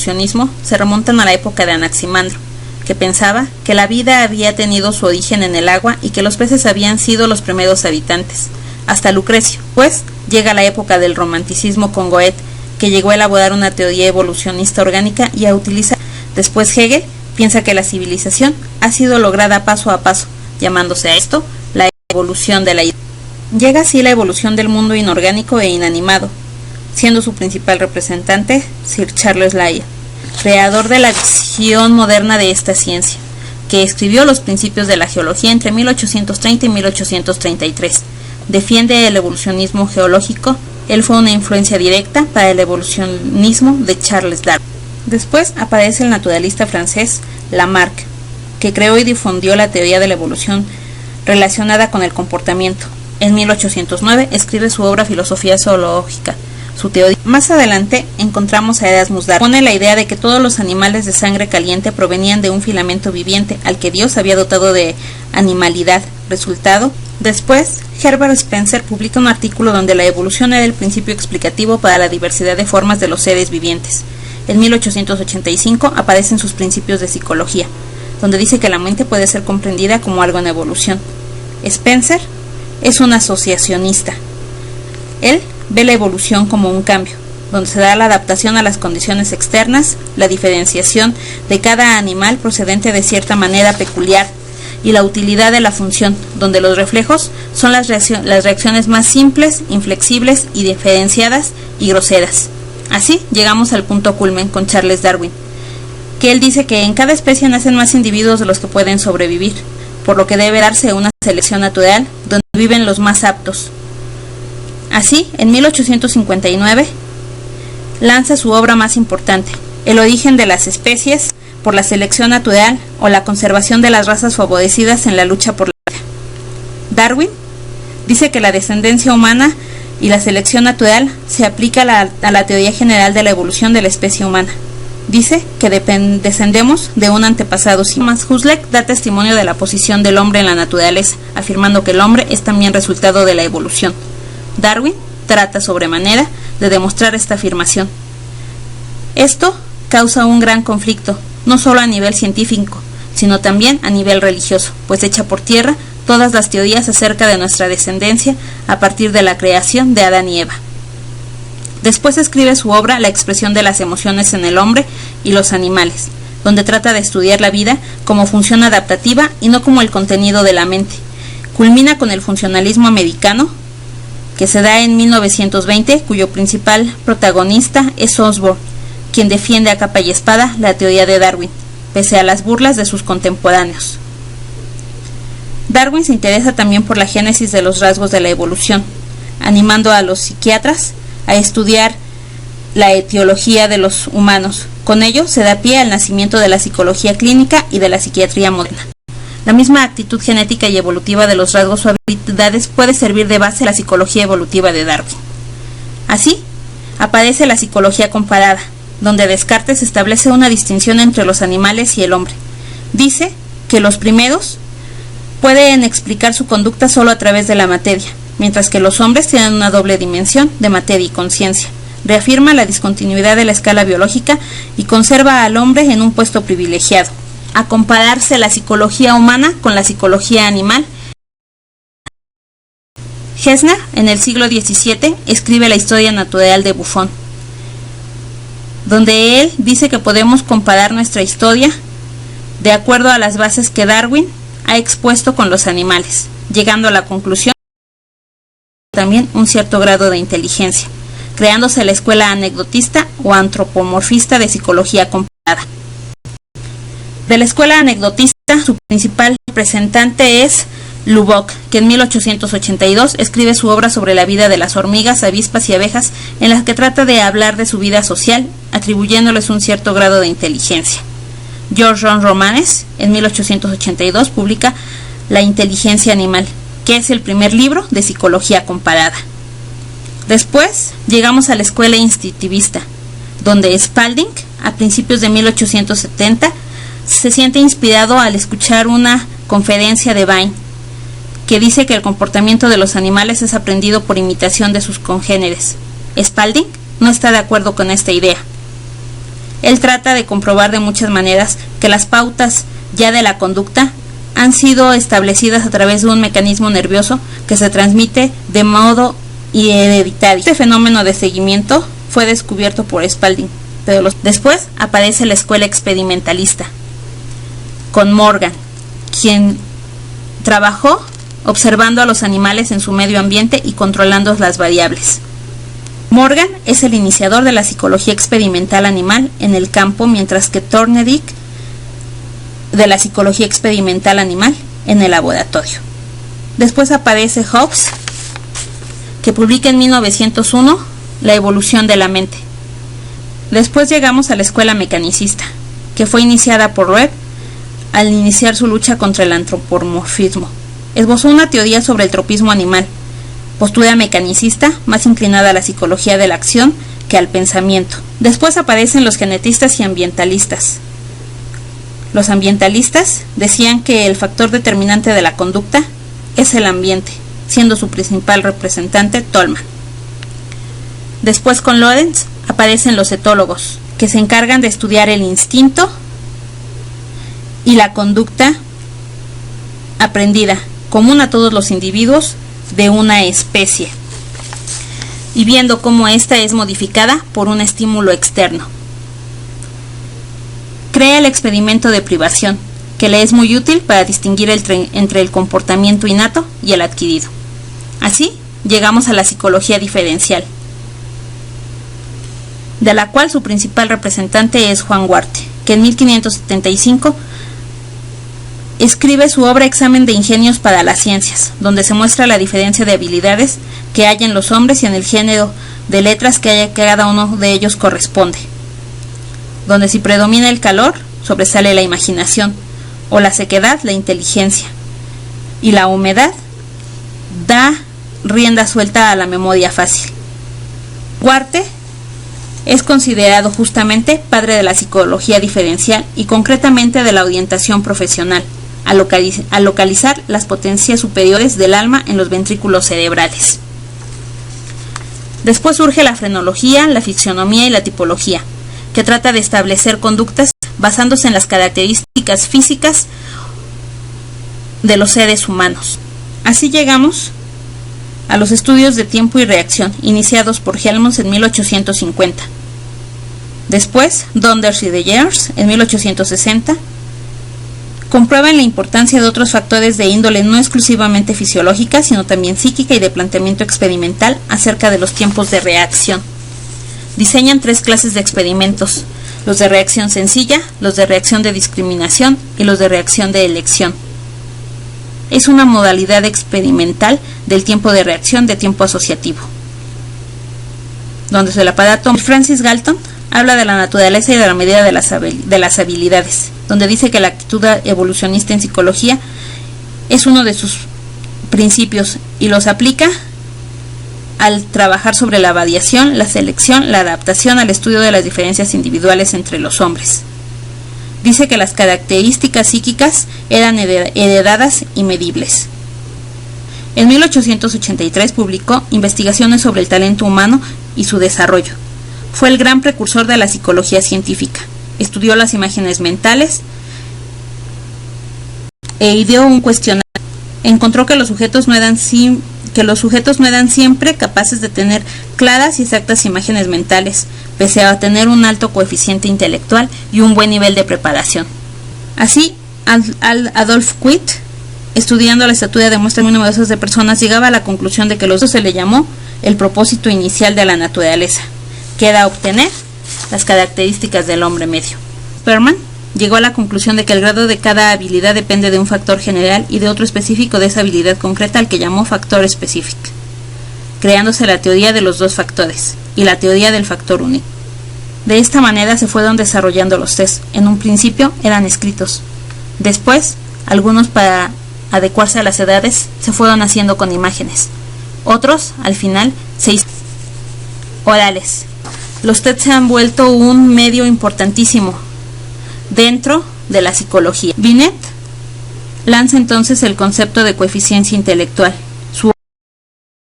evolucionismo se remontan a la época de Anaximandro, que pensaba que la vida había tenido su origen en el agua y que los peces habían sido los primeros habitantes, hasta Lucrecio. Pues llega la época del romanticismo con Goethe, que llegó a elaborar una teoría evolucionista orgánica y a utilizar. Después Hegel piensa que la civilización ha sido lograda paso a paso, llamándose a esto la evolución de la idea. Llega así la evolución del mundo inorgánico e inanimado, siendo su principal representante Sir Charles Lyell, creador de la visión moderna de esta ciencia, que escribió los principios de la geología entre 1830 y 1833. Defiende el evolucionismo geológico. Él fue una influencia directa para el evolucionismo de Charles Darwin. Después aparece el naturalista francés Lamarck, que creó y difundió la teoría de la evolución relacionada con el comportamiento. En 1809 escribe su obra Filosofía Zoológica, su teoría. Más adelante encontramos a Erasmus Darwin. Pone la idea de que todos los animales de sangre caliente provenían de un filamento viviente al que Dios había dotado de animalidad. Resultado. Después, Herbert Spencer publica un artículo donde la evolución era el principio explicativo para la diversidad de formas de los seres vivientes. En 1885 aparecen sus principios de psicología, donde dice que la mente puede ser comprendida como algo en evolución. Spencer es un asociacionista. Él ve la evolución como un cambio, donde se da la adaptación a las condiciones externas, la diferenciación de cada animal procedente de cierta manera peculiar, y la utilidad de la función, donde los reflejos son las reacciones más simples, inflexibles y diferenciadas y groseras. Así llegamos al punto culmen con Charles Darwin, que él dice que en cada especie nacen más individuos de los que pueden sobrevivir, por lo que debe darse una selección natural donde viven los más aptos. Así, en 1859, lanza su obra más importante, El origen de las especies por la selección natural o la conservación de las razas favorecidas en la lucha por la vida. Darwin dice que la descendencia humana y la selección natural se aplica a la teoría general de la evolución de la especie humana. Dice que descendemos de un antepasado. Thomas Huxley da testimonio de la posición del hombre en la naturaleza, afirmando que el hombre es también resultado de la evolución. Darwin trata sobremanera de demostrar esta afirmación. Esto causa un gran conflicto, no solo a nivel científico, sino también a nivel religioso, pues echa por tierra todas las teorías acerca de nuestra descendencia a partir de la creación de Adán y Eva. Después escribe su obra La expresión de las emociones en el hombre y los animales, donde trata de estudiar la vida como función adaptativa y no como el contenido de la mente. Culmina con el funcionalismo americano, que se da en 1920, cuyo principal protagonista es Osborn, quien defiende a capa y espada la teoría de Darwin, pese a las burlas de sus contemporáneos. Darwin se interesa también por la génesis de los rasgos de la evolución, animando a los psiquiatras a estudiar la etiología de los humanos. Con ello se da pie al nacimiento de la psicología clínica y de la psiquiatría moderna. La misma actitud genética y evolutiva de los rasgos o habilidades puede servir de base a la psicología evolutiva de Darwin. Así, aparece la psicología comparada, donde Descartes establece una distinción entre los animales y el hombre. Dice que los primeros pueden explicar su conducta solo a través de la materia, mientras que los hombres tienen una doble dimensión de materia y conciencia. Reafirma la discontinuidad de la escala biológica y conserva al hombre en un puesto privilegiado. A compararse la psicología humana con la psicología animal, Gesner, en el siglo XVII, escribe la historia natural de Buffon, donde él dice que podemos comparar nuestra historia de acuerdo a las bases que Darwin ha expuesto con los animales, llegando a la conclusión también un cierto grado de inteligencia, creándose la escuela anecdotista o antropomorfista de psicología comparada. De la escuela anecdotista, su principal representante es Lubbock, que en 1882 escribe su obra sobre la vida de las hormigas, avispas y abejas, en la que trata de hablar de su vida social, atribuyéndoles un cierto grado de inteligencia. George Romanes, en 1882, publica La inteligencia animal, que es el primer libro de psicología comparada. Después llegamos a la escuela instintivista, donde Spalding, a principios de 1870, se siente inspirado al escuchar una conferencia de Bain, que dice que el comportamiento de los animales es aprendido por imitación de sus congéneres. Spalding no está de acuerdo con esta idea. Él trata de comprobar de muchas maneras que las pautas ya de la conducta han sido establecidas a través de un mecanismo nervioso que se transmite de modo hereditario. Este fenómeno de seguimiento fue descubierto por Spalding, pero después aparece la escuela experimentalista, con Morgan, quien trabajó observando a los animales en su medio ambiente y controlando las variables. Morgan es el iniciador de la psicología experimental animal en el campo, mientras que Thorndike de la psicología experimental animal en el laboratorio. Después aparece Hobbes, que publica en 1901 La evolución de la mente. Después llegamos a la escuela mecanicista, que fue iniciada por Webb al iniciar su lucha contra el antropomorfismo. Esbozó una teoría sobre el tropismo animal, postura mecanicista más inclinada a la psicología de la acción que al pensamiento. Después aparecen los genetistas y ambientalistas. Los ambientalistas decían que el factor determinante de la conducta es el ambiente, siendo su principal representante Tolman. Después, con Lorenz, aparecen los etólogos, que se encargan de estudiar el instinto y la conducta aprendida, común a todos los individuos de una especie, y viendo cómo ésta es modificada por un estímulo externo. Crea el experimento de privación, que le es muy útil para distinguir entre el comportamiento innato y el adquirido. Así, llegamos a la psicología diferencial, de la cual su principal representante es Juan Huarte, que en 1575 escribe su obra Examen de ingenios para las ciencias, donde se muestra la diferencia de habilidades que hay en los hombres y en el género de letras que cada uno de ellos corresponde, donde si predomina el calor, sobresale la imaginación, o la sequedad, la inteligencia, y la humedad da rienda suelta a la memoria fácil. Huarte es considerado justamente padre de la psicología diferencial y concretamente de la orientación profesional, al localizar las potencias superiores del alma en los ventrículos cerebrales. Después surge la frenología, la fisiognomía y la tipología, que trata de establecer conductas basándose en las características físicas de los seres humanos. Así llegamos a los estudios de tiempo y reacción, iniciados por Helmholtz en 1850. Después, Donders y de Geers, en 1860, comprueban la importancia de otros factores de índole no exclusivamente fisiológica, sino también psíquica y de planteamiento experimental acerca de los tiempos de reacción. Diseñan 3 clases de experimentos: los de reacción sencilla, los de reacción de discriminación y los de reacción de elección. Es una modalidad experimental del tiempo de reacción de tiempo asociativo, donde el aparato Francis Galton habla de la naturaleza y de la medida de las habilidades, donde dice que la actitud evolucionista en psicología es uno de sus principios y los aplica al trabajar sobre la variación, la selección, la adaptación al estudio de las diferencias individuales entre los hombres. Dice que las características psíquicas eran heredadas y medibles. En 1883 publicó Investigaciones sobre el talento humano y su desarrollo. Fue el gran precursor de la psicología científica. Estudió las imágenes mentales e ideó un cuestionario. Encontró que los sujetos no eran siempre capaces de tener claras y exactas imágenes mentales, pese a tener un alto coeficiente intelectual y un buen nivel de preparación. Así, Adolf Witt, estudiando la estatura de muestras muy numerosas de personas, llegaba a la conclusión de que los dos se le llamó el propósito inicial de la naturaleza, que era obtener las características del hombre medio. Sperman llegó a la conclusión de que el grado de cada habilidad depende de un factor general y de otro específico de esa habilidad concreta, al que llamó factor específico, creándose la teoría de los 2 factores y la teoría del factor único. De esta manera se fueron desarrollando los test. En un principio eran escritos. Después, algunos para adecuarse a las edades se fueron haciendo con imágenes. Otros, al final, se hicieron orales. Los tests se han vuelto un medio importantísimo dentro de la psicología. Binet lanza entonces el concepto de coeficiencia intelectual,